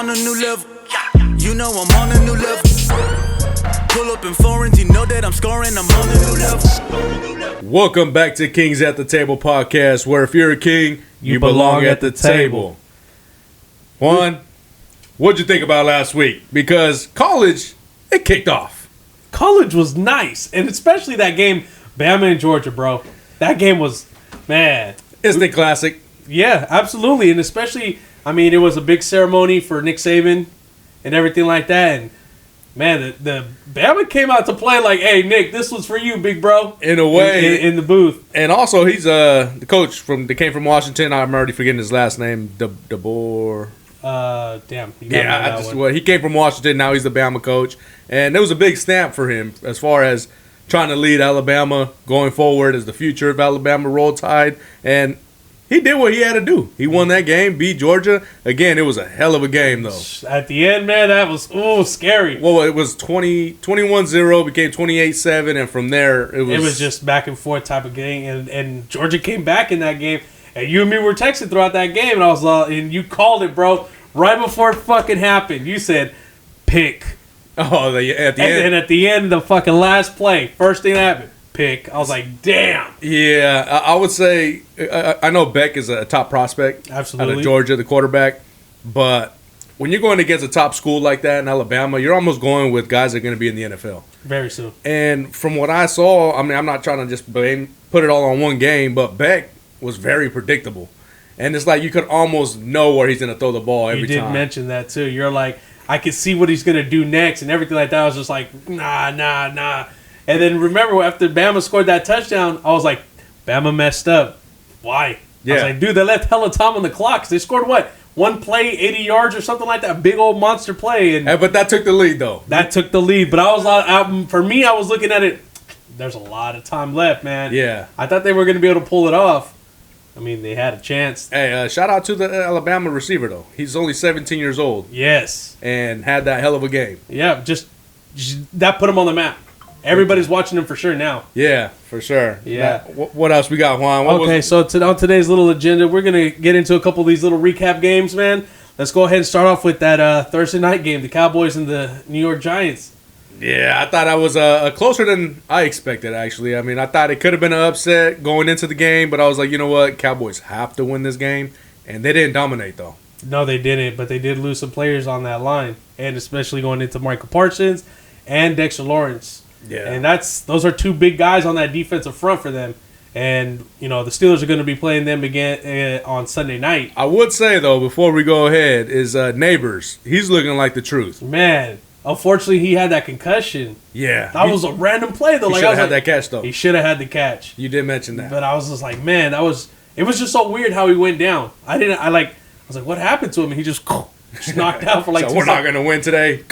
on a new level. You know I'm on a new level. Pull up in foreigns, you know that I'm scoring. I'm on a new level. Welcome back to Kings at the Table podcast, where if you're a king, you belong at the table. Juan, what'd you think about last week? Because college, it kicked off. College was nice, and especially that game, Bama and Georgia, bro. That game was, man. Isn't it classic? Yeah, absolutely. And especially, I mean, it was a big ceremony for Nick Saban and everything like that. And, man, the Bama came out to play like, hey, Nick, this was for you, big bro. In a way. In the booth. And also, he's the coach that came from Washington. I'm already forgetting his last name. DeBoer. Damn. He came from Washington. Now he's the Bama coach. And it was a big stamp for him as far as trying to lead Alabama going forward as the future of Alabama Roll Tide. And he did what he had to do. He won that game, beat Georgia. Again, it was a hell of a game, though. At the end, man, that was scary. Well, it was 21-0, became 28-7, and from there, it was just back and forth type of game. And Georgia came back in that game. And you and me were texting throughout that game, and I was and you called it, bro, right before it fucking happened. You said, pick. Oh, at the end. And at the end, the fucking last play, first thing that happened, pick. I was like, damn. Yeah, I would say, I know Beck is a top prospect. Absolutely. Out of Georgia, the quarterback. But when you're going against a top school like that in Alabama, you're almost going with guys that are going to be in the NFL. Very soon. And from what I saw, I mean, I'm not trying to just put it all on one game, but Beck was very predictable. And it's like you could almost know where he's going to throw the ball every time. You did mention that, too. You're like, I could see what he's going to do next and everything like that. I was just like, nah. And then remember, after Bama scored that touchdown, I was like, Bama messed up. Why? Yeah. I was like, dude, they left hella time on the clock. 'Cause they scored, what, one play, 80 yards or something like that? Big old monster play. But that took the lead, though. That took the lead. But I was for me, I was looking at it, there's a lot of time left, man. Yeah. I thought they were going to be able to pull it off. I mean, they had a chance. Hey, shout out to the Alabama receiver, though. He's only 17 years old. Yes. And had that hell of a game. Yeah, just that put him on the map. Everybody's watching him for sure now. Yeah, for sure. Yeah. What else we got, Juan? So on today's little agenda, we're going to get into a couple of these little recap games, man. Let's go ahead and start off with that Thursday night game, the Cowboys and the New York Giants. Yeah, I thought I was closer than I expected, actually. I mean, I thought it could have been an upset going into the game, but I was like, you know what? Cowboys have to win this game. And they didn't dominate, though. No, they didn't, but they did lose some players on that line, and especially going into Michael Parsons and Dexter Lawrence. Yeah. And those are two big guys on that defensive front for them. And, you know, the Steelers are going to be playing them again on Sunday night. I would say, though, before we go ahead, is Neighbors. He's looking like the truth. Man. Unfortunately, he had that concussion. Yeah. That was a random play, though. He should have had that catch, though. He should have had the catch. You did mention that. But I was just like, man, it was just so weird how he went down. I was like, what happened to him? And he just knocked out for like so 2 we're not going to win today.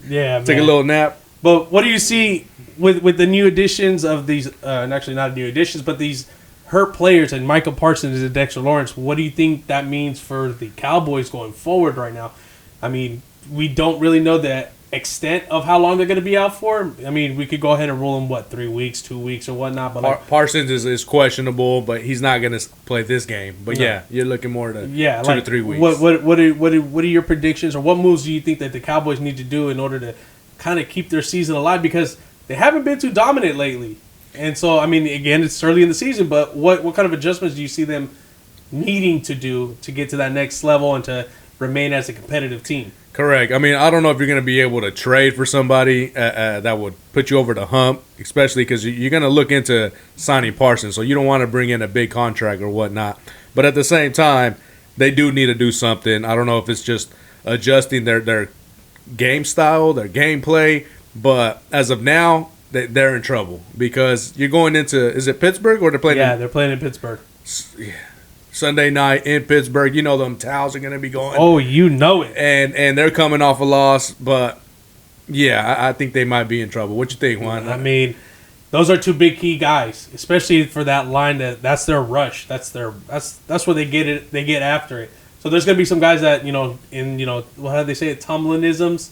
Yeah, Take a little nap. But what do you see with the new additions of these, and actually not new additions, but these hurt players and Michael Parsons and Dexter Lawrence? What do you think that means for the Cowboys going forward right now? I mean, we don't really know the extent of how long they're going to be out for. I mean, we could go ahead and rule them, 3 weeks, 2 weeks, or whatnot. But Parsons is questionable, but he's not going to play this game. But yeah, you're looking more to 2 to 3 weeks. What are your predictions, or what moves do you think that the Cowboys need to do in order to kind of keep their season alive? Because they haven't been too dominant lately. And so, I mean, again, it's early in the season, but what kind of adjustments do you see them needing to do to get to that next level and to remain as a competitive team? Correct. I mean, I don't know if you're going to be able to trade for somebody that would put you over the hump, especially because you're going to look into signing Parsons, so you don't want to bring in a big contract or whatnot. But at the same time, they do need to do something. I don't know if it's just adjusting their game style, their gameplay, but as of now, they're in trouble because you're going into, is it Pittsburgh or they're playing? Yeah, they're playing in Pittsburgh. Yeah. Sunday night in Pittsburgh, you know them towels are going to be going. Oh, you know it. And they're coming off a loss, but yeah, I think they might be in trouble. What you think, Juan? I mean, those are two big key guys, especially for that line. That's their rush. That's where they get it. They get after it. So there's going to be some guys that how do they say it? Tomlinisms.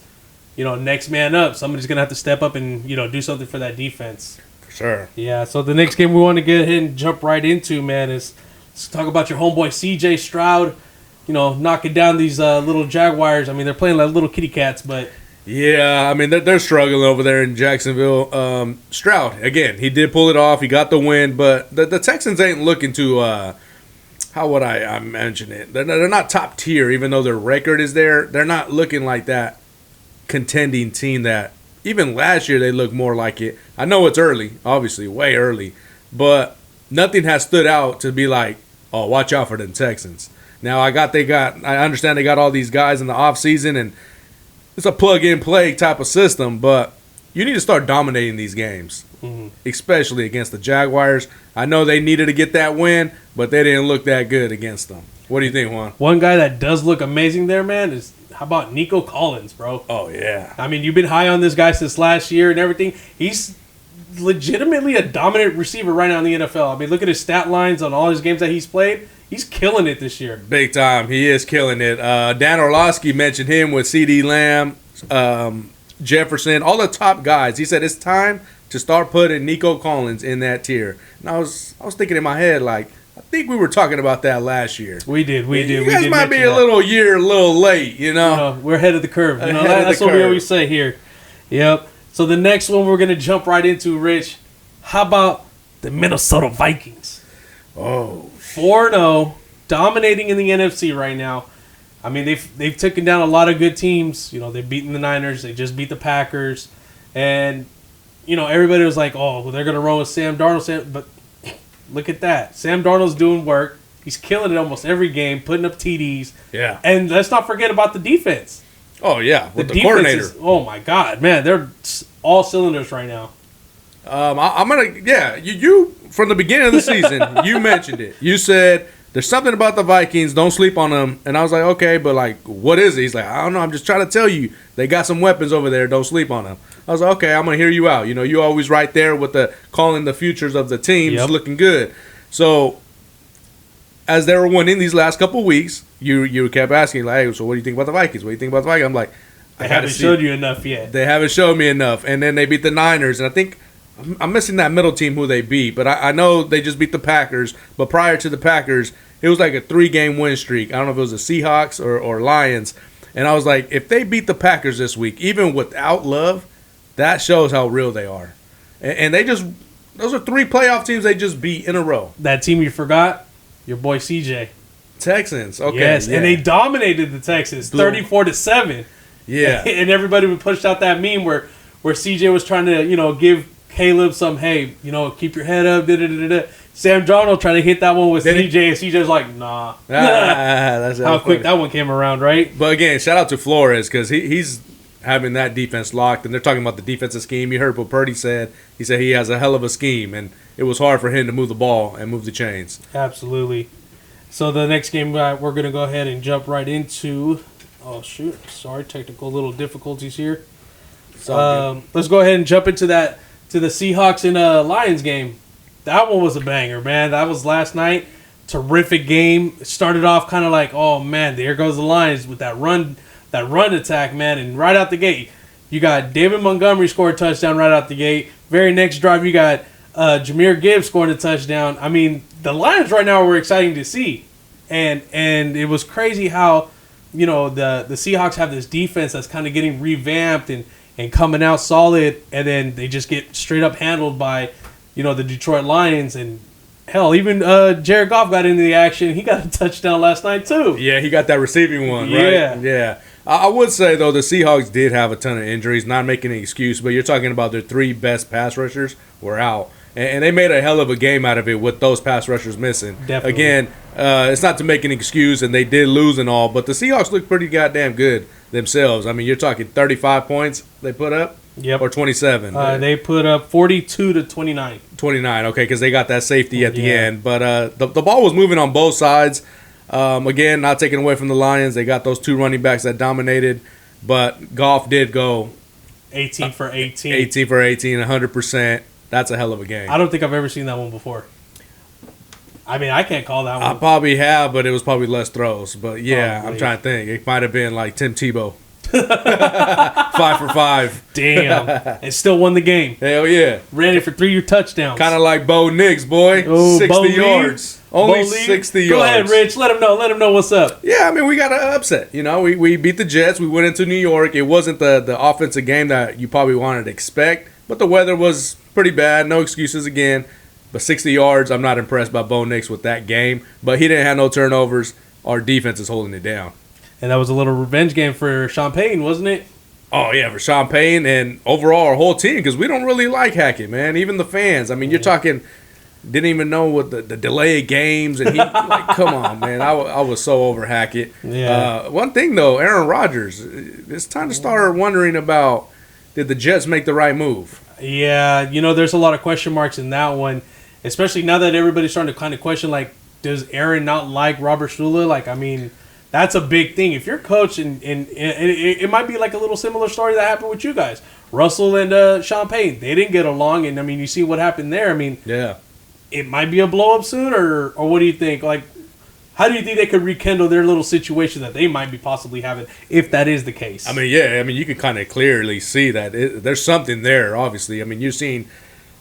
Next man up. Somebody's going to have to step up and do something for that defense. For sure. Yeah. So the next game we want to get ahead and jump right into, man, is let's talk about your homeboy C.J. Stroud. knocking down these little Jaguars. I mean, they're playing like little kitty cats, but Yeah, I mean, they're struggling over there in Jacksonville. Stroud, again, he did pull it off. He got the win, but the Texans ain't looking to, how would I mention it? They're not top tier, even though their record is there. They're not looking like that contending team that even last year they looked more like it. I know it's early, obviously, way early, but nothing has stood out to be like, oh, watch out for the Texans. Now, I understand they got all these guys in the offseason, and it's a plug-and-play type of system, but you need to start dominating these games, especially against the Jaguars. I know they needed to get that win, but they didn't look that good against them. What do you think, Juan? one guy that does look amazing there, man, is how about Nico Collins, bro? Oh, yeah. I mean, you've been high on this guy since last year and everything. He's legitimately a dominant receiver right now in the NFL. I mean, look at his stat lines on all his games that he's played. He's killing it this year. Big time. He is killing it. Dan Orlovsky mentioned him with C.D. Lamb, Jefferson, all the top guys. He said it's time to start putting Nico Collins in that tier. And I was thinking in my head, like, I think we were talking about that last year. We did. You guys might be a little late, We're ahead of the curve. That's what we always say here. Yep. So the next one we're going to jump right into, Rich. How about the Minnesota Vikings? Oh, 4-0, dominating in the NFC right now. I mean, they've taken down a lot of good teams. They've beaten the Niners. They just beat the Packers. And, everybody was like, oh, well, they're going to run with Sam Darnold. But look at that. Sam Darnold's doing work. He's killing it almost every game, putting up TDs. Yeah. And let's not forget about the defense. Oh, yeah, with the defense coordinator. Oh, my God. Man, they're all cylinders right now. I'm going to, you from the beginning of the season, you mentioned it. You said, there's something about the Vikings, don't sleep on them. And I was like, okay, but like, what is it? He's like, I don't know, I'm just trying to tell you, they got some weapons over there, don't sleep on them. I was like, okay, I'm going to hear you out. You always right there with the calling the futures of the teams looking good. So, as they were winning these last couple weeks, you kept asking, like, hey, so what do you think about the Vikings? What do you think about the Vikings? I'm like, They haven't showed you enough yet. They haven't showed me enough. And then they beat the Niners. And I think I'm missing that middle team who they beat. But I know they just beat the Packers. But prior to the Packers, it was like a 3-game win streak. I don't know if it was the Seahawks or Lions. And I was like, if they beat the Packers this week, even without Love, that shows how real they are. And they just – those are 3 playoff teams they just beat in a row. That team you forgot, your boy CJ. Texans. Okay. Yes, and they dominated the Texans 34-7. Yeah. And everybody would push out that meme where CJ was trying to, give Caleb some, hey, keep your head up, da-da-da-da. Sam Darnold trying to hit that one with CJ, and CJ's like, nah. That's how quick that one came around, right? But again, shout out to Flores because he's having that defense locked, and they're talking about the defensive scheme. You heard what Purdy said. He said he has a hell of a scheme, and it was hard for him to move the ball and move the chains. Absolutely. So the next game we're going to go ahead and jump right into. Oh, shoot. Sorry, technical little difficulties here. Let's go ahead and jump into the Seahawks and Lions game. That one was a banger, man. That was last night. Terrific game. It started off kind of like, oh, man, there goes the Lions with that run attack, man. And right out the gate, you got David Montgomery scored a touchdown right out the gate. Very next drive, you got Jahmyr Gibbs scoring a touchdown. I mean, the Lions right now were exciting to see. And it was crazy how, the Seahawks have this defense that's kind of getting revamped and coming out solid, and then they just get straight up handled by, the Detroit Lions. And hell, even Jared Goff got into the action. He got a touchdown last night too. Yeah, he got that receiving one, right? Yeah. I would say, though, the Seahawks did have a ton of injuries, not making an excuse, but you're talking about their 3 best pass rushers were out. And they made a hell of a game out of it with those pass rushers missing. Definitely. Again, it's not to make an excuse, and they did lose and all, but the Seahawks looked pretty goddamn good themselves. I mean, you're talking 35 points they put up? Yep. Or 27? They put up 42-29. 29, okay, because they got that safety at the end. But the ball was moving on both sides. Again, not taken away from the Lions. They got those 2 running backs that dominated, but Goff did go 18 for 18. 18 for 18, 100%. That's a hell of a game. I don't think I've ever seen that one before. I mean, I can't call that one. I probably have, but it was probably less throws. But yeah, Probably. I'm trying to think. It might have been like Tim Tebow. 5 for 5. Damn. And still won the game. Hell yeah. Ran it for 3 touchdowns. Kind of like Bo Nix, boy. Oh, 60 Bo yards. Only 60 yards. Go ahead, Rich. Let him know what's up. Yeah, I mean, we got an upset. You know, we beat the Jets. We went into New York. It wasn't the offensive game that you probably wanted to expect, but the weather was pretty bad. No excuses again. But 60 yards, I'm not impressed by Bo Nix with that game. But he didn't have no turnovers. Our defense is holding it down. And that was a little revenge game for Sean Payton, wasn't it? Oh, yeah, for Sean Payton and overall our whole team, because we don't really like Hackett, man. Even the fans. I mean, you're talking, didn't even know what the delay of games. And he, like, come on, man. I was so over Hackett. Yeah. One thing, though, Aaron Rodgers, it's time to start wondering about, did the Jets make the right move? Yeah, there's a lot of question marks in that one, especially now that everybody's starting to kind of question, like, does Aaron not like Robert Shula? Like, I mean, that's a big thing. If you're coach, and it might be like a little similar story that happened with you guys. Russell and Sean Payton, they didn't get along, and, I mean, you see what happened there. I mean, yeah, it might be a blow-up soon, or what do you think? Like, how do you think they could rekindle their little situation that they might be possibly having, if that is the case? I mean, yeah, I mean, you can kind of clearly see that there's something there, obviously. I mean, you've seen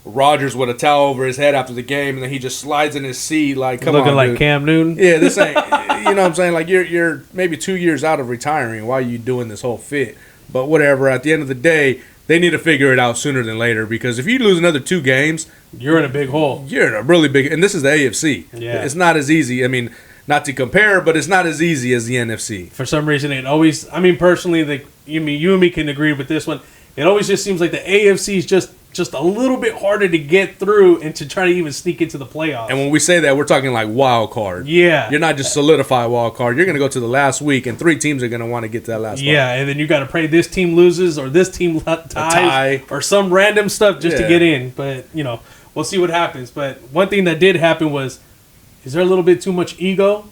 Rodgers with a towel over his head after the game, and then he just slides in his seat like, come on, looking like dude. Cam Newton. Yeah, this ain't, you know what I'm saying? Like, you're maybe 2 years out of retiring. Why are you doing this whole fit? But whatever, at the end of the day, they need to figure it out sooner than later, because if you lose another 2 games, you're in a big hole. You're in a really big, and this is the AFC. Yeah. It's not as easy. I mean, not to compare, but it's not as easy as the NFC. For some reason, it always, I mean, personally, you and me can agree with this one. It always just seems like the AFC is just a little bit harder to get through and to try to even sneak into the playoffs. And when we say that, we're talking like wild card. Yeah. You're not just solidified wild card. You're going to go to the last week, and 3 teams are going to want to get to that last Yeah, spot. and then you got to pray this team loses or this team ties or some random stuff just to get in. But, we'll see what happens. But one thing that did happen was, is there a little bit too much ego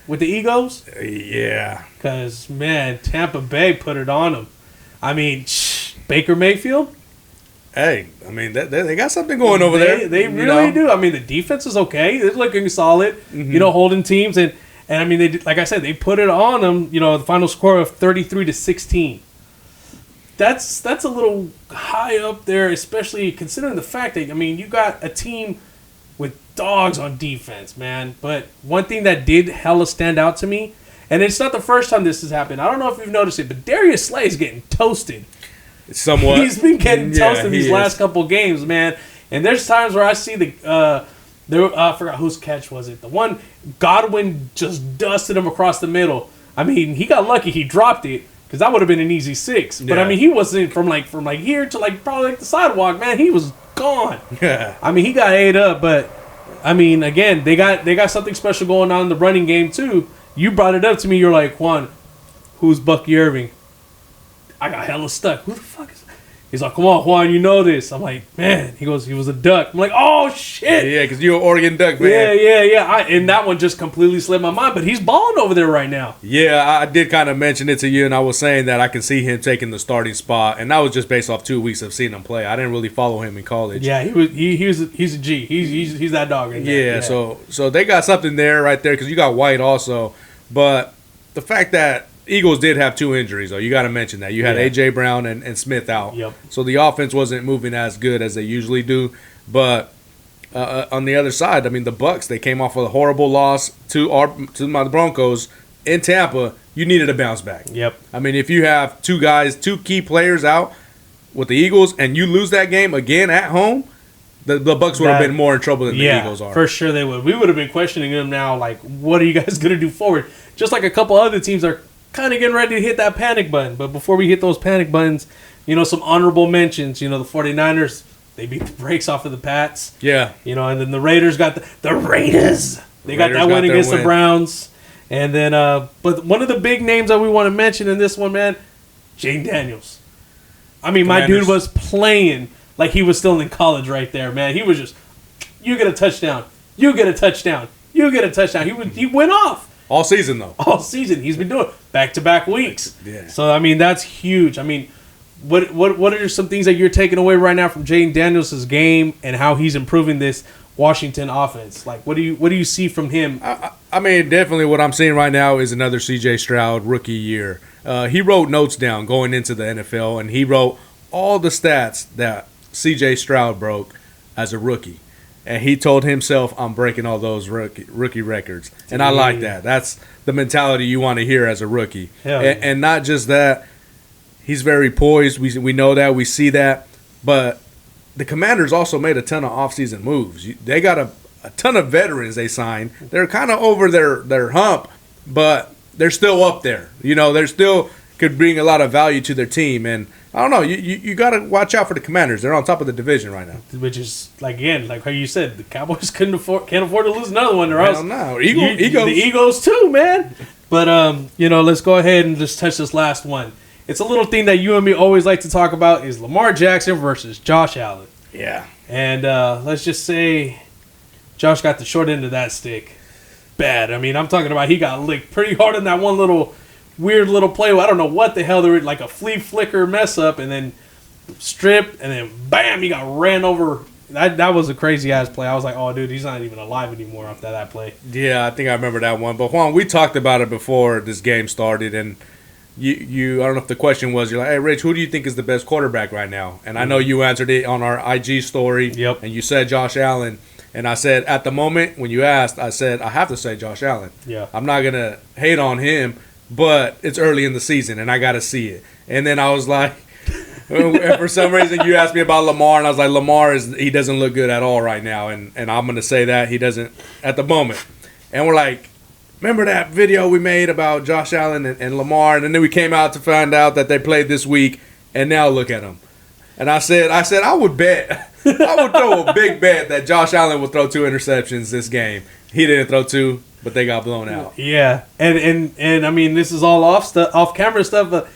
with the egos? Yeah. Because, man, Tampa Bay put it on them. I mean, Baker Mayfield? Hey, I mean, they got something going over there. They really do. I mean, the defense is okay. They're looking solid, holding teams. And I mean, they, like I said, they put it on them, the final score of 33-16. That's a little high up there, especially considering the fact that, I mean, you got a team with dogs on defense, man. But one thing that did hella stand out to me, and it's not the first time this has happened. I don't know if you've noticed it, but Darius Slay is getting toasted. Somewhat. He's been getting toasted these last couple games, man. And there's times where I see I forgot whose catch was it. The one Godwin just dusted him across the middle. I mean, he got lucky he dropped it, because that would have been an easy 6. But I mean, he wasn't from here to probably the sidewalk, man. He was gone. Yeah. I mean, he got ate up, but I mean, again, they got something special going on in the running game too. You brought it up to me. You're like, Juan, who's Bucky Irving? I got hella stuck. Who the fuck is that? He's like, come on, Juan, you know this. I'm like, man. He goes, he was a Duck. I'm like, oh, shit. Yeah, because you're an Oregon Duck, man. Yeah. And that one just completely slipped my mind. But he's balling over there right now. Yeah, I did kind of mention it to you, and I was saying that I can see him taking the starting spot, and that was just based off 2 weeks of seeing him play. I didn't really follow him in college. Yeah, he's a G. He's that dog right there. Yeah, so they got something there right there, because you got White also. But the fact that Eagles did have 2 injuries, though. You got to mention that. You had A.J. Brown and Smith out. Yep. So the offense wasn't moving as good as they usually do. But on the other side, I mean, the Bucs, they came off with a horrible loss to the Broncos in Tampa. You needed a bounce back. Yep. I mean, if you have 2 key players out with the Eagles and you lose that game again at home, the Bucs would have been more in trouble than the Eagles are. For sure they would. We would have been questioning them now, like, what are you guys going to do forward? Just like a couple other teams are kind of getting ready to hit that panic button. But before we hit those panic buttons, some honorable mentions. The 49ers, they beat the brakes off of the Pats. Yeah. And then the Raiders got the Raiders. They got that win against the Browns. And then, but one of the big names that we want to mention in this one, man, Jane Daniels. I mean, my dude was playing like he was still in college right there, man. He was just, you get a touchdown. You get a touchdown. You get a touchdown. He went off. All season, though. All season. He's been doing back-to-back weeks. Yeah. So, I mean, that's huge. I mean, what are some things that you're taking away right now from Jaden Daniels' game and how he's improving this Washington offense? Like, what do you see from him? I mean, definitely what I'm seeing right now is another C.J. Stroud rookie year. He wrote notes down going into the NFL, and he wrote all the stats that C.J. Stroud broke as a rookie. And he told himself, I'm breaking all those rookie records. And I like that. That's the mentality you want to hear as a rookie. And not just that, he's very poised. We know that. We see that. But the Commanders also made a ton of offseason moves. They got a ton of veterans they signed. They're kind of over their hump, but they're still up there. They're still could bring a lot of value to their team. And I don't know. You got to watch out for the Commanders. They're on top of the division right now. Which is, like how you said, the Cowboys can't afford to lose another one. Or else, no. Eagles. The Eagles too, man. But let's go ahead and just touch this last one. It's a little thing that you and me always like to talk about is Lamar Jackson versus Josh Allen. Yeah. And let's just say Josh got the short end of that stick. Bad. I mean, I'm talking about he got licked pretty hard in that one little weird little play. I don't know what the hell. They were like a flea flicker mess up and then stripped and then bam, he got ran over. That was a crazy ass play. I was like, oh, dude, he's not even alive anymore after that play. Yeah, I think I remember that one. But Juan, we talked about it before this game started, and you I don't know if the question was, you're like, hey, Rich, who do you think is the best quarterback right now? And I know you answered it on our IG story. Yep. And you said Josh Allen. And I said, at the moment, when you asked, I said, I have to say Josh Allen. Yeah. I'm not going to hate on him, but it's early in the season, and I got to see it. And then I was like, for some reason, you asked me about Lamar, and I was like, he doesn't look good at all right now. And I'm going to say that he doesn't at the moment. And we're like, remember that video we made about Josh Allen and Lamar? And then we came out to find out that they played this week, and now look at them. And I said, I would bet. I would throw a big bet that Josh Allen would throw 2 interceptions this game. He didn't throw 2, but they got blown out. Yeah, and I mean, this is all off camera stuff, but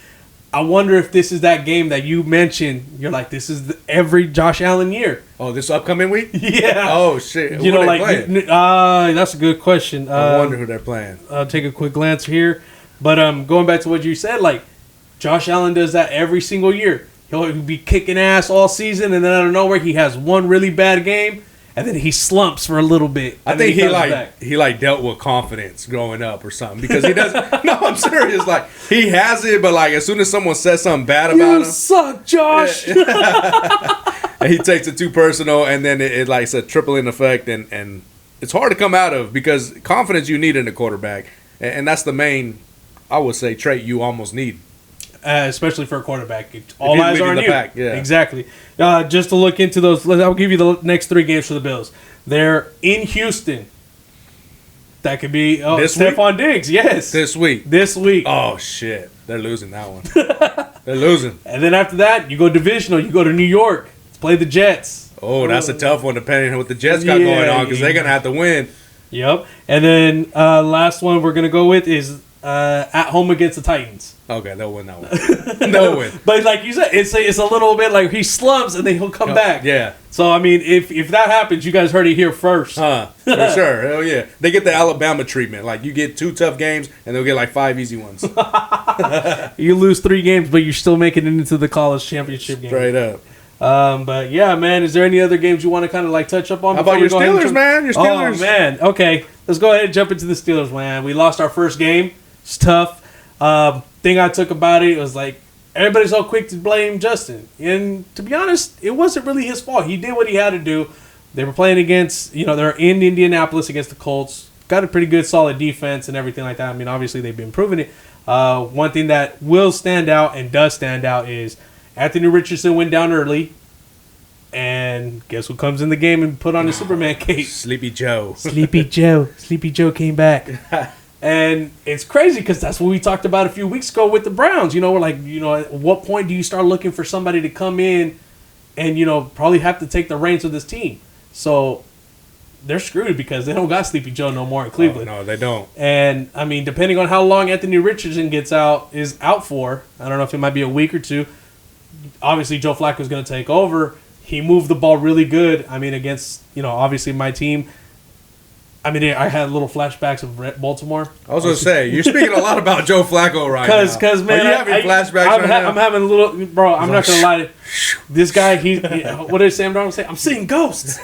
I wonder if this is that game that you mentioned. You're like, this is every Josh Allen year. Oh, this upcoming week? Yeah. Oh shit. Who are they playing? That's a good question. I wonder who they're playing. I'll take a quick glance here, but going back to what you said, like Josh Allen does that every single year. He'll be kicking ass all season, and then out of nowhere, he has one really bad game, and then he slumps for a little bit. I think he dealt with confidence growing up or something because he doesn't. No, I'm serious. Like he has it, but like as soon as someone says something bad about him, you suck, Josh. And he takes it too personal, and then it's like it's a tripling effect, and it's hard to come out of because confidence you need in a quarterback, and that's the main, I would say, trait you almost need. Especially for a quarterback. All eyes are on you. Pack, yeah. Exactly. Just to look into those, I'll give you the next 3 games for the Bills. They're in Houston. That could be Stephon Diggs, yes. This week. Oh, shit. They're losing that one. They're losing. And then after that, you go divisional. You go to New York. Let's play the Jets. Oh, that's a tough one depending on what the Jets got going on because they're going to have to win. Yep. And then last one we're going to go with is at home against the Titans. Okay, they'll win that one. They'll win. But like you said, it's a little bit like he slumps and then he'll come back. Yeah. So, I mean, if that happens, you guys heard it here first. For sure. Hell yeah. They get the Alabama treatment. Like, you get 2 tough games, and they'll get, like, 5 easy ones. You lose 3 games, but you're still making it into the college championship game. Straight up. But, yeah, man, is there any other games you want to kind of, like, touch up on? How about your Steelers, man? Your Steelers. Oh, man. Okay. Let's go ahead and jump into the Steelers, man. We lost our first game. It's tough. Thing I took about it was, like, everybody's so quick to blame Justin. And to be honest, it wasn't really his fault. He did what he had to do. They were playing against, they're in Indianapolis against the Colts. Got a pretty good, solid defense and everything like that. I mean, obviously, they've been proving it. One thing that will stand out and does stand out is Anthony Richardson went down early. And guess who comes in the game and put on his Superman cape? Sleepy Joe. Sleepy Joe came back. And it's crazy because that's what we talked about a few weeks ago with the Browns. We're like, at what point do you start looking for somebody to come in and, probably have to take the reins of this team? So they're screwed because they don't got Sleepy Joe no more in Cleveland. Oh, no, they don't. And, I mean, depending on how long Anthony Richardson is out for, I don't know if it might be a week or 2. Obviously, Joe Flacco's going to take over. He moved the ball really good. I mean, against, obviously my team. I mean, I had little flashbacks of Baltimore. I was going to say, you're speaking a lot about Joe Flacco right now. Because, man, are you having flashbacks right now? I'm having a little, bro, I'm not going to lie. This guy, what did Sam Darnold say? I'm seeing ghosts.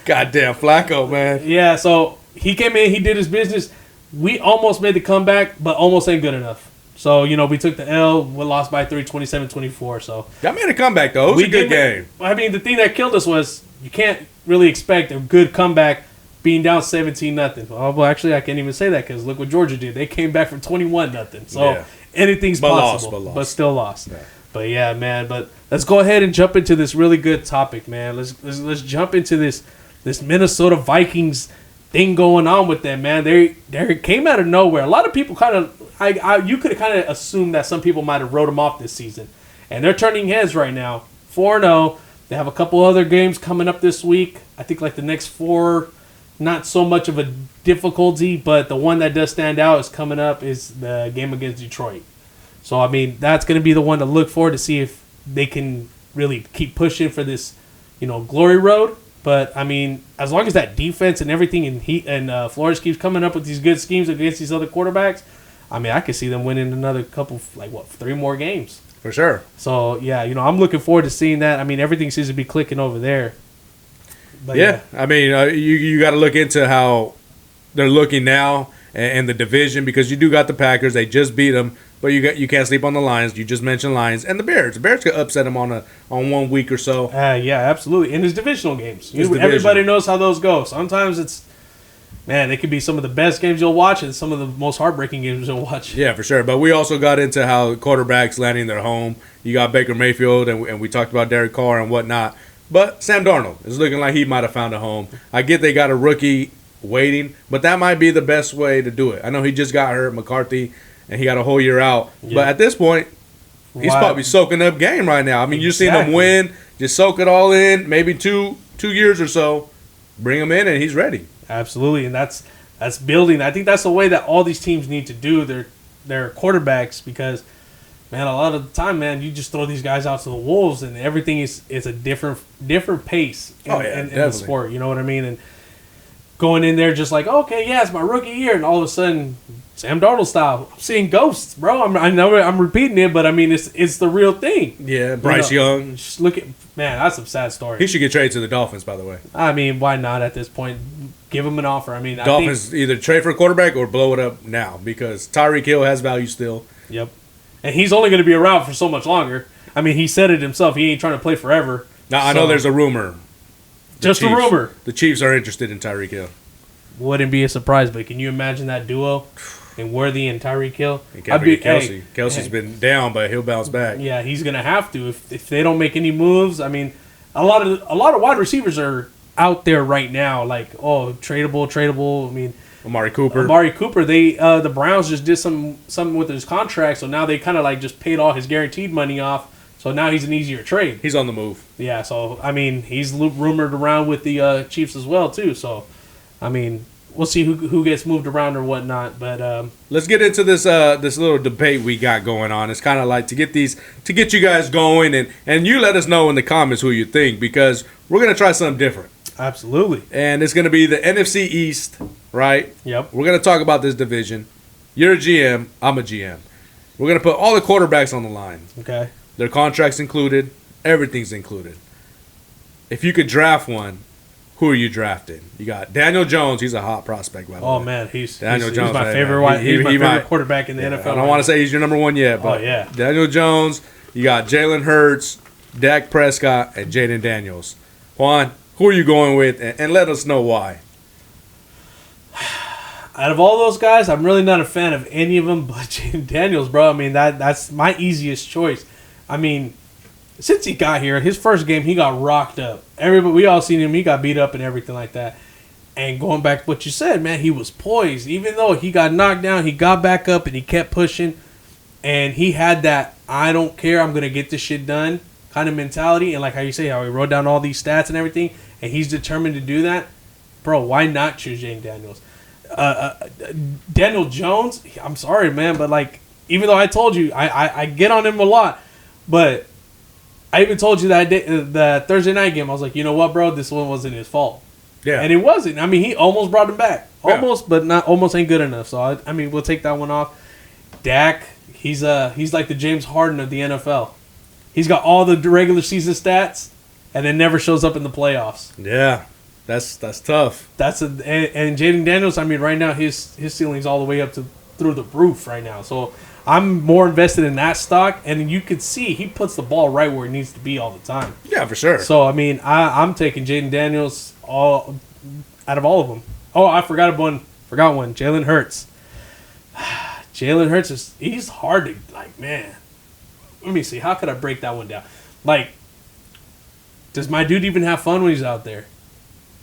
Goddamn Flacco, man. Yeah, so he came in, he did his business. We almost made the comeback, but almost ain't good enough. So, we took the L. We lost by 3, 27-24. So Y'all made a comeback, though. It was a good game. I mean, the thing that killed us was you can't really expect a good comeback being down 17-0. Well, actually, I can't even say that because look what Georgia did. They came back from 21-0. So anything's possible, but still lost. Yeah. But yeah, man. But let's go ahead and jump into this really good topic, man. Let's jump into this Minnesota Vikings thing going on with them, man. They came out of nowhere. A lot of people kind of, you could kind of assume that some people might have wrote them off this season, and they're turning heads right now. 4-0. They have a couple other games coming up this week. I think like the next 4, not so much of a difficulty, but the one that does stand out is coming up is the game against Detroit. So, I mean, that's going to be the one to look for to see if they can really keep pushing for this, glory road. But, I mean, as long as that defense and everything and Flores keeps coming up with these good schemes against these other quarterbacks, I mean, I could see them winning another couple, 3 more games. For sure. So, yeah, I'm looking forward to seeing that. I mean, everything seems to be clicking over there. But, yeah, I mean, you got to look into how they're looking now and the division because you do got the Packers. They just beat them, but you can't sleep on the Lions. You just mentioned Lions and the Bears. The Bears could upset them on 1 week or so. Yeah, absolutely. In his divisional games, everybody knows how those go. Sometimes it's they could be some of the best games you'll watch and some of the most heartbreaking games you'll watch. Yeah, for sure. But we also got into how quarterbacks landing their home. You got Baker Mayfield, and we talked about Derek Carr and whatnot. But Sam Darnold is looking like he might have found a home. I get they got a rookie waiting, but that might be the best way to do it. I know he just got hurt, McCarthy, and he got a whole year out. Yeah. But at this point, he's probably soaking up game right now. I mean, you've seen him win. Just soak it all in. Maybe two years or so. Bring him in, and he's ready. Absolutely, and that's building. I think that's the way that all these teams need to do their quarterbacks because, man, a lot of the time, man, you just throw these guys out to the wolves, and everything is a different pace in the sport. You know what I mean? And going in there just like, okay, yeah, it's my rookie year, and all of a sudden, Sam Darnold style, I'm seeing ghosts, bro. I know I'm repeating it, but I mean, it's the real thing. Yeah, Bryce Young. Just look at, man, that's a sad story. He should get traded to the Dolphins, by the way. I mean, why not at this point? Give him an offer. I mean, Dolphins either trade for a quarterback or blow it up now because Tyreek Hill has value still. Yep. And he's only going to be around for so much longer. I mean, he said it himself. He ain't trying to play forever. Now, I know there's a rumor. A rumor. The Chiefs are interested in Tyreek Hill. Wouldn't be a surprise, but can you imagine that duo? And Worthy and Tyreek Hill? Kelsey. Kelsey's been down, but he'll bounce back. Yeah, he's going to have to. If they don't make any moves, I mean, a lot of wide receivers are out there right now, like, tradable. I mean, Amari Cooper. They the Browns just did something with his contract, so now they kind of like just paid all his guaranteed money off. So now he's an easier trade. He's on the move. Yeah, so I mean, he's rumored around with the Chiefs as well too. So, I mean, we'll see who gets moved around or whatnot. But let's get into this little debate we got going on. It's kind of like to get you guys going, and you let us know in the comments who you think because we're gonna try something different. Absolutely. And it's going to be the NFC East, right? Yep. We're going to talk about this division. You're a GM. I'm a GM. We're going to put all the quarterbacks on the line. Okay. Their contracts included. Everything's included. If you could draft one, who are you drafting? You got Daniel Jones. He's a hot prospect, by the way. Oh, man. He's my favorite. He's my favorite quarterback in the NFL. I don't want to say he's your number one yet, but Daniel Jones. You got Jalen Hurts, Dak Prescott, and Jaden Daniels. Juan, who are you going with? And let us know why. Out of all those guys, I'm really not a fan of any of them but Jaden Daniels, bro. I mean, that's my easiest choice. I mean, since he got here, his first game, he got rocked up. We all seen him. He got beat up and everything like that. And going back to what you said, man, he was poised. Even though he got knocked down, he got back up and he kept pushing. And he had that, I don't care, I'm going to get this shit done kind of mentality. And like how you say, how he wrote down all these stats and everything, and he's determined to do that. Bro, why not choose Jaden Daniels? Daniel Jones, I'm sorry, man, but like, even though I told you, I get on him a lot, but I even told you that the Thursday night game, I was like, you know what, bro, this one wasn't his fault. Yeah. And it wasn't. I mean, he almost brought him back. Almost, but not almost ain't good enough. So, I mean, we'll take that one off. Dak, he's like the James Harden of the NFL. He's got all the regular season stats, and then never shows up in the playoffs. Yeah. That's tough. And Jaden Daniels. I mean, right now his ceiling's all the way up to through the roof right now. So I'm more invested in that stock, and you can see he puts the ball right where it needs to be all the time. Yeah, for sure. So I mean, I'm taking Jaden Daniels all out of all of them. Oh, I forgot one. Jalen Hurts. Jalen Hurts he's hard to like, man. Let me see. How could I break that one down? Like, does my dude even have fun when he's out there?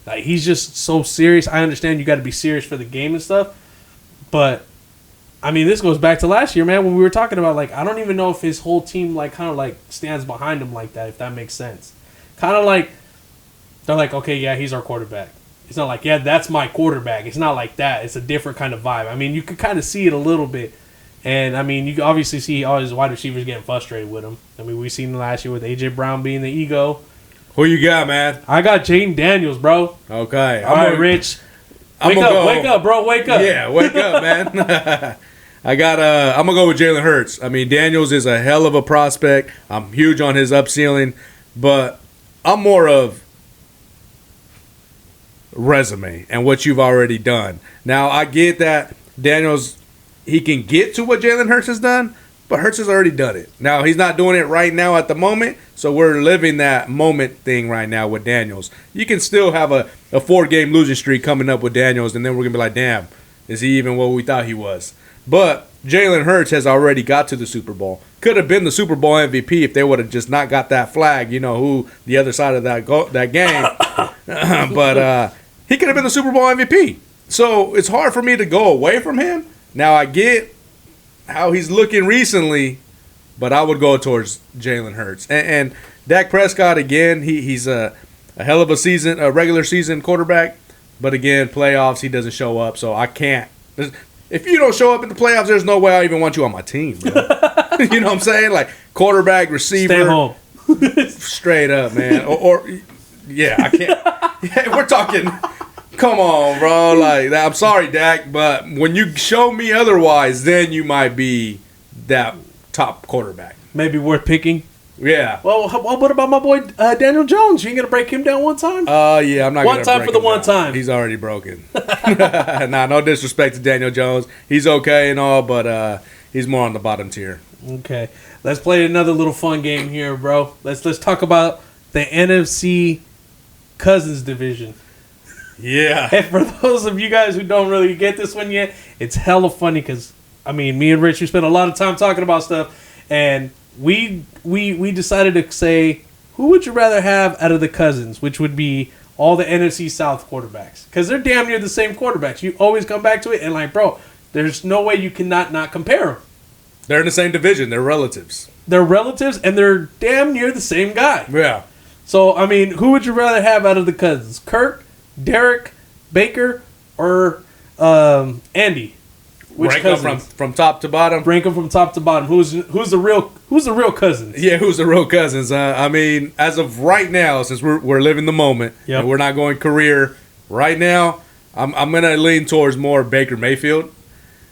Like, he's just so serious. I understand you got to be serious for the game and stuff, but I mean, this goes back to last year, man, when we were talking about, like, I don't even know if his whole team, like, kind of, like, stands behind him like that, if that makes sense. Kind of like, they're like, okay, yeah, he's our quarterback. It's not like, yeah, that's my quarterback. It's not like that. It's a different kind of vibe. I mean, you could kind of see it a little bit. And, I mean, you can obviously see all his wide receivers getting frustrated with him. I mean, we seen last year with A.J. Brown being the ego. Who you got, man? I got Jaden Daniels, bro. Okay. All right, Rich. Wake up, bro. Wake up. Yeah, wake up, man. I'm gonna go with Jalen Hurts. I mean, Daniels is a hell of a prospect. I'm huge on his up ceiling, but I'm more of resume and what you've already done. Now, I get that Daniels, he can get to what Jalen Hurts has done, but Hurts has already done it. Now, he's not doing it right now at the moment, so we're living that moment thing right now with Daniels. You can still have a 4-game losing streak coming up with Daniels, and then we're going to be like, damn, is he even what we thought he was? But Jalen Hurts has already got to the Super Bowl. Could have been the Super Bowl MVP if they would have just not got that flag, who the other side of that game. But he could have been the Super Bowl MVP. So it's hard for me to go away from him. Now, I get how he's looking recently, but I would go towards Jalen Hurts. And Dak Prescott, again, he's a hell of a regular season quarterback. But again, playoffs, he doesn't show up, so I can't. If you don't show up in the playoffs, there's no way I even want you on my team, bro. You know what I'm saying? Like, quarterback, receiver. Stay home. Straight up, man. Yeah, I can't. Yeah, we're talking. Come on, bro. Like, I'm sorry, Dak, but when you show me otherwise, then you might be that top quarterback. Maybe worth picking. Yeah. Well, what about my boy Daniel Jones? You ain't gonna break him down one time? Yeah, I'm not gonna break him down. One time for the one time. He's already broken. Nah, no disrespect to Daniel Jones. He's okay and all, but he's more on the bottom tier. Okay, let's play another little fun game here, bro. Let's talk about the NFC Cousins division. Yeah. And for those of you guys who don't really get this one yet, it's hella funny because, I mean, me and Rich, we spent a lot of time talking about stuff, and we decided to say, who would you rather have out of the Cousins, which would be all the NFC South quarterbacks? Because they're damn near the same quarterbacks. You always come back to it, and like, bro, there's no way you cannot not compare them. They're in the same division. They're relatives. They're relatives, and they're damn near the same guy. Yeah. So, I mean, who would you rather have out of the Cousins? Kirk, Derek, Baker, or Andy? Which rank them from top to bottom. Rank them from top to bottom. Who's the real Cousins? Yeah, who's the real Cousins? I mean, as of right now, since we're living the moment, and we're not going career right now, I'm gonna lean towards more Baker Mayfield.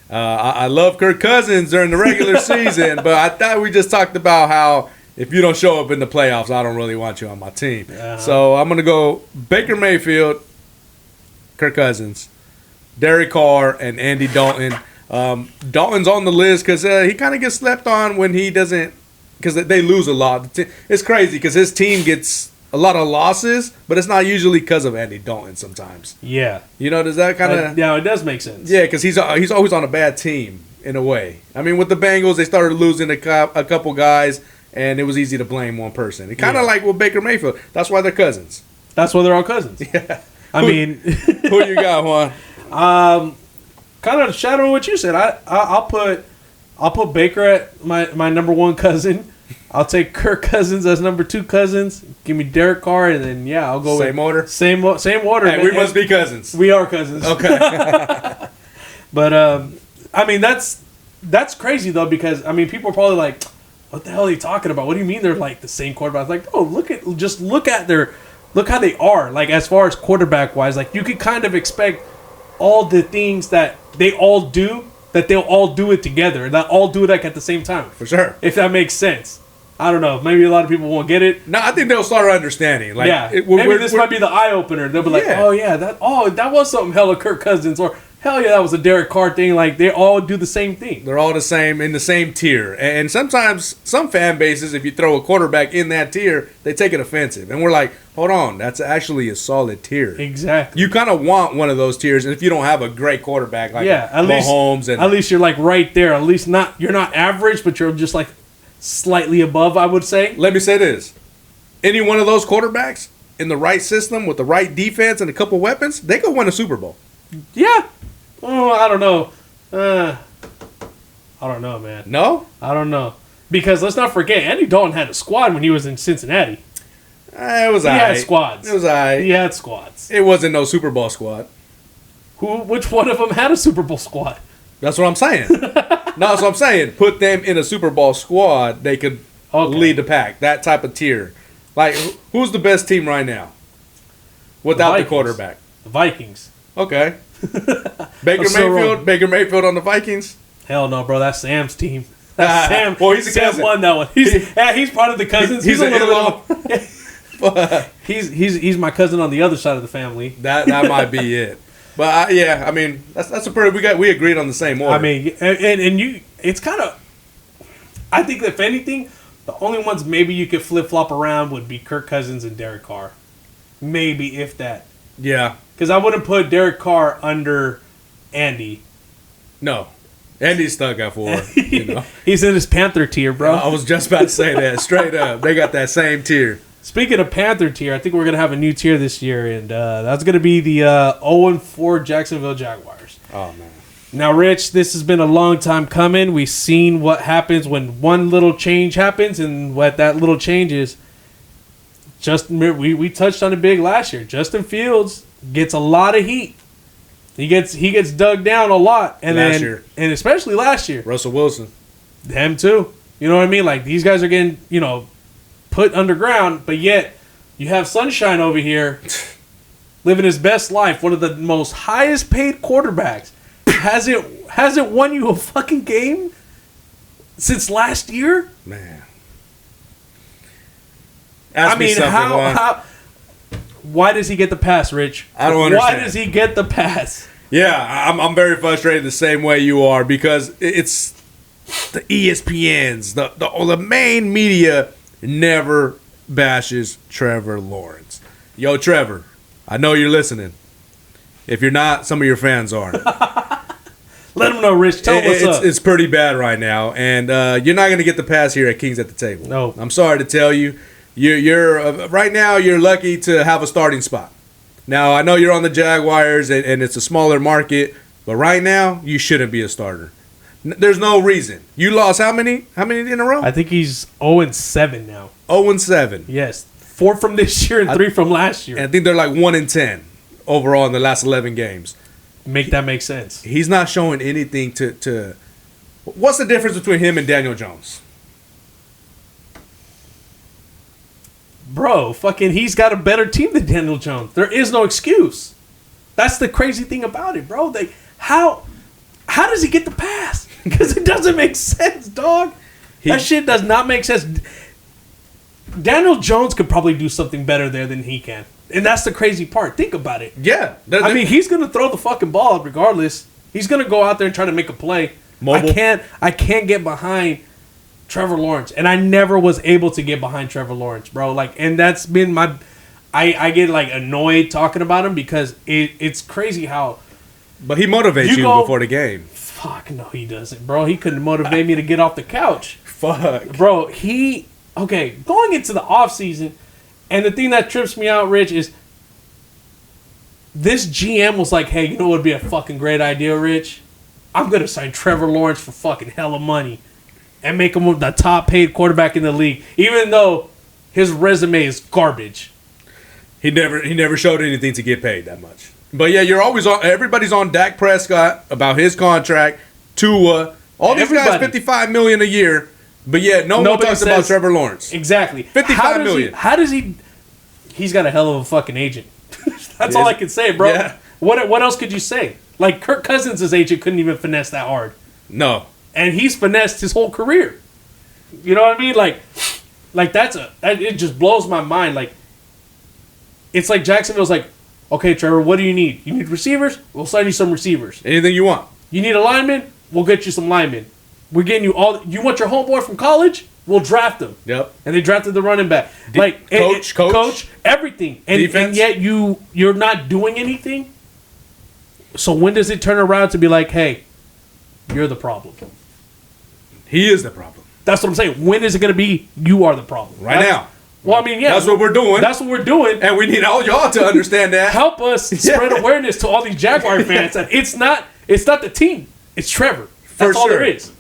I love Kirk Cousins during the regular season, but I thought we just talked about how if you don't show up in the playoffs, I don't really want you on my team. So I'm gonna go Baker Mayfield, Kirk Cousins, Derek Carr, and Andy Dalton. Dalton's on the list because he kind of gets slept on when he doesn't, because they lose a lot. It's crazy because his team gets a lot of losses, but it's not usually because of Andy Dalton sometimes. Yeah. Does that kind of... Yeah, it does make sense. Yeah, because he's always on a bad team in a way. I mean, with the Bengals, they started losing a couple guys, and it was easy to blame one person. It kind of like with Baker Mayfield. That's why they're cousins. That's why they're all cousins. Yeah. I mean... Who you got, Juan? Kind of shadowing what you said. I'll put Baker at my number one cousin. I'll take Kirk Cousins as number 2 cousins. Give me Derek Carr, and then I'll go same order. Same order. Hey, we must be cousins. We are cousins. Okay. But I mean that's crazy though, because I mean people are probably like, what the hell are you talking about? What do you mean they're like the same quarterback? Like, oh, look how they are. Like, as far as quarterback wise, like you could kind of expect all the things that they all do, that they'll all do it together, and that all do it like at the same time. For sure. If that makes sense. I don't know. Maybe a lot of people won't get it. No, I think they'll start understanding. Like, Yeah, maybe this might be the eye opener. They'll be like, Yeah. that was something hella Kirk Cousins, or hell yeah, that was a Derek Carr thing. Like, they all do the same thing. They're all the same, in the same tier. And sometimes, some fan bases, if you throw a quarterback in that tier, they take it offensive. And we're like, hold on, that's actually a solid tier. Exactly. You kind of want one of those tiers, and if you don't have a great quarterback like at Mahomes, at least you're like right there. At least you're not average, but you're just like slightly above, I would say. Let me say this. Any one of those quarterbacks in the right system with the right defense and a couple weapons, they could win a Super Bowl. Yeah. Oh, I don't know. I don't know, man. No? I don't know. Because let's not forget, Andy Dalton had a squad when he was in Cincinnati. It was He had squads. It was all right. He had squads. It wasn't no Super Bowl squad. Which one of them had a Super Bowl squad? That's what I'm saying. No, that's what I'm saying. Put them in a Super Bowl squad, they could lead the pack. That type of tier. Like, who's the best team right now? Without the quarterback. The Vikings. Okay. Baker Mayfield on the Vikings? Hell no, bro. That's Sam's team. That's Sam. Well, he's a Sam cousin. won that one. He's part of the Cousins. He's a little. He's my cousin on the other side of the family. That might be it. But yeah, I mean, that's a pretty. We agreed on the same order. I mean, and you, it's kind of. I think that if anything, the only ones maybe you could flip flop around would be Kirk Cousins and Derek Carr, maybe if that. Yeah. Because I wouldn't put Derek Carr under Andy. No, Andy's stuck at 4. You know, he's in his Panther tier, bro. I was just about to say that straight up. They got that same tier. Speaking of Panther tier, I think we're gonna have a new tier this year, and that's gonna be the 0-4 Jacksonville Jaguars. Oh man. Now, Rich, this has been a long time coming. We've seen what happens when one little change happens, and what that little change is. We touched on it big last year. Justin Fields gets a lot of heat. He gets dug down a lot, and especially last year. Russell Wilson. Them too. You know what I mean? Like, these guys are getting, put underground, but yet you have Sunshine over here living his best life, one of the most highest paid quarterbacks. Hasn't won you a fucking game since last year? Man. Why does he get the pass, Rich? I don't understand. Why does he get the pass? Yeah, I'm very frustrated the same way you are, because it's the ESPNs, the main media never bashes Trevor Lawrence. Yo, Trevor, I know you're listening. If you're not, some of your fans are. Let them know, Rich. Tell them what's up. It's pretty bad right now, and you're not going to get the pass here at Kings at the Table. No. I'm sorry to tell you. You're right now, you're lucky to have a starting spot. Now, I know you're on the Jaguars, and it's a smaller market, but right now, you shouldn't be a starter. There's no reason. You lost how many? How many in a row? I think he's 0-7 now. 0-7. Yes. 4 from this year and 3 from last year. And I think they're like 1-10 overall in the last 11 games. Make that make sense. He's not showing anything to. What's the difference between him and Daniel Jones? Bro, he's got a better team than Daniel Jones. There is no excuse. That's the crazy thing about it, bro. How does he get the pass? Because it doesn't make sense, dog. That shit does not make sense. Daniel Jones could probably do something better there than he can. And that's the crazy part. Think about it. Yeah. I mean, he's going to throw the fucking ball regardless. He's going to go out there and try to make a play. Mobile. I can't get behind Trevor Lawrence. And I never was able to get behind Trevor Lawrence, bro. And that's been my... I get, annoyed talking about him because it's crazy how... But he motivates you before the game. Fuck, no, he doesn't, bro. He couldn't motivate me to get off the couch. Fuck. Bro, going into the offseason, and the thing that trips me out, Rich, is this GM was like, hey, you know what would be a fucking great idea, Rich? I'm going to sign Trevor Lawrence for fucking hella money and make him the top paid quarterback in the league, even though his resume is garbage. He never showed anything to get paid that much. But yeah, you're always on. Everybody's on Dak Prescott about his contract. Tua, all these guys, $55 million a year. But yeah, nobody talks about Trevor Lawrence. Exactly, $55 million. How does he? He's got a hell of a fucking agent. That's all I can say, bro. Yeah. What else could you say? Like, Kirk Cousins' agent couldn't even finesse that hard. No, and he's finessed his whole career. You know what I mean? Like, Like it just blows my mind. Like it's like Jacksonville's like, okay, Trevor, what do you need? You need receivers? We'll sign you some receivers. Anything you want. You need a lineman? We'll get you some linemen. We're getting you all. You want your homeboy from college? We'll draft him. Yep. And they drafted the running back. Coach, everything. And yet you're not doing anything. So when does it turn around to be like, hey, you're the problem? He is the problem. That's what I'm saying. When is it going to be you are the problem? Right now. Well, I mean, yeah. That's what we're doing. That's what we're doing. And we need all y'all to understand that. Help us spread awareness to all these Jaguar fans that it's not the team. It's Trevor. That's all there is.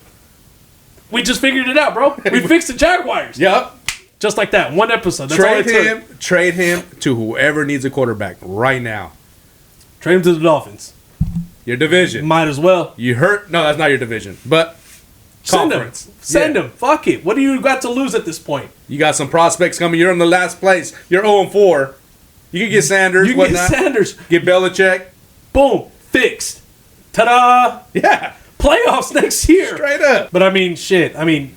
We just figured it out, bro. We fixed the Jaguars. Yep. Just like that. One episode. That's all it took. Trade him to whoever needs a quarterback right now. Trade him to the Dolphins. Your division. Might as well. You hurt? No, that's not your division. But conference. Send him. Fuck it. What do you got to lose at this point? You got some prospects coming. You're in the last place. You're 0-4. You can get Sanders. You can get Sanders. Get Belichick. Boom. Fixed. Ta-da. Yeah. Playoffs next year. Straight up. But I mean, shit. I mean,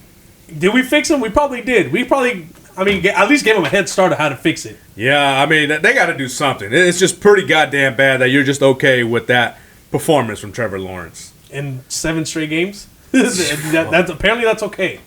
did we fix him? We probably did. At least gave him a head start on how to fix it. Yeah, I mean, they got to do something. It's just pretty goddamn bad that you're just okay with that performance from Trevor Lawrence. In 7 straight games? Apparently that's okay.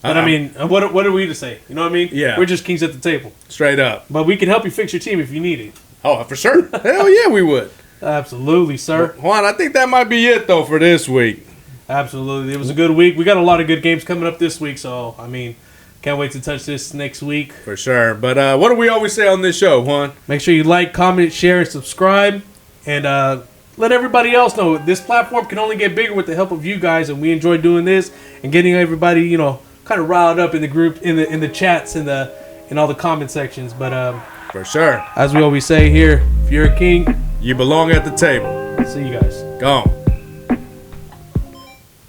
But I mean, what are we to say? You know what I mean? Yeah. We're just kings at the table. Straight up. But we can help you fix your team if you need it. Oh, for sure. Hell yeah, we would. Absolutely, sir. Juan, I think that might be it, though, for this week. Absolutely. It was a good week. We got a lot of good games coming up this week, so, I mean, can't wait to touch this next week. For sure. But what do we always say on this show, Juan? Make sure you like, comment, share, and subscribe. And let everybody else know this platform can only get bigger with the help of you guys, and we enjoy doing this and getting everybody, kind of riled up in the group, in the chats, in all the comment sections. But for sure. As we always say here, if you're a king, you belong at the table. See you guys. Go on.